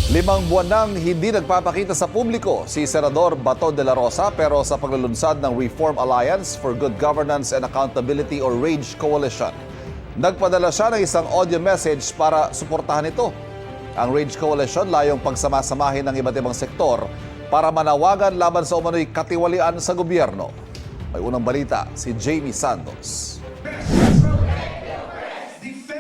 5 buwan nang hindi nagpapakita sa publiko si Senador Bato de la Rosa pero sa paglulunsad ng Reform Alliance for Good Governance and Accountability or RAGE Coalition. Nagpadala siya ng isang audio message para suportahan ito. Ang RAGE Coalition layong pagsamasamahin ng iba't ibang sektor para manawagan laban sa umano'y katiwalian sa gobyerno. May unang balita si Jamie Santos.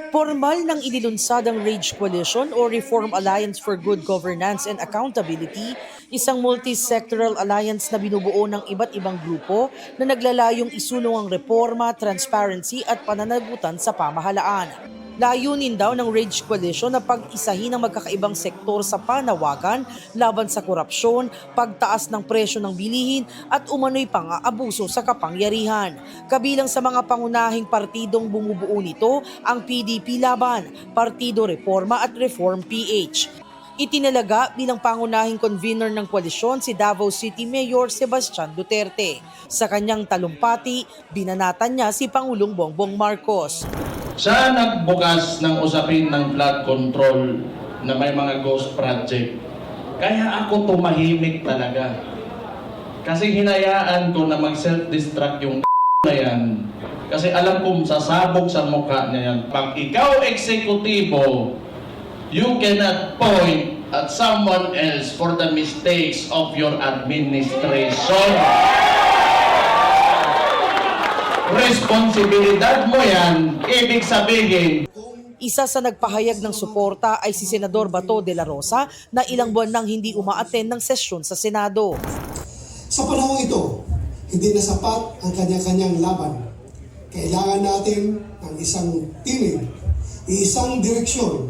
Formal nang inilunsad ang RAGE Coalition o Reform Alliance for Good Governance and Accountability, isang multi-sectoral alliance na binubuo ng iba't ibang grupo na naglalayong isulong ang reforma, transparency at pananagutan sa pamahalaan. Layunin daw ng RAGE Coalition na pag-isahin ang magkakaibang sektor sa panawagan laban sa korupsyon, pagtaas ng presyo ng bilihin at umano'y pang-aabuso sa kapangyarihan. Kabilang sa mga pangunahing partidong bumubuo nito ang PDP Laban, Partido Reforma at Reform PH. Itinalaga bilang pangunahing convener ng koalisyon si Davao City Mayor Sebastian Duterte. Sa kanyang talumpati, binanatan niya si Pangulong Bongbong Marcos. Siya nagbukas ng usapin ng flood control na may mga ghost project. Kaya ako tumahimik talaga. Kasi hinayaan ko na mag-self-destruct yung na yan. Kasi alam kong sasabog sa mukha niya yan. Pag ikaw eksekutibo, you cannot point at someone else for the mistakes of your administration. Responsibilidad mo yan, ibig sabihin. Isa sa nagpahayag ng suporta ay si Senador Bato de la Rosa na ilang buwan nang hindi uma-attend ng sesyon sa Senado. Sa panahong ito, hindi na sapat ang kanya-kanyang laban. Kailangan natin ng isang tinig, isang direksyon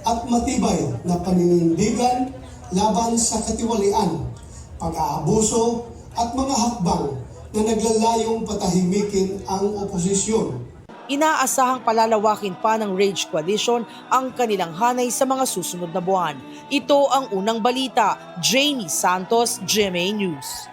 at matibay na paninindigan laban sa katiwalian, pag-aabuso at mga hakbang na naglalayong patahimikin ang oposisyon. Inaasahang palalawakin pa ng RAGE Coalition ang kanilang hanay sa mga susunod na buwan. Ito ang unang balita. Jamie Santos, GMA News.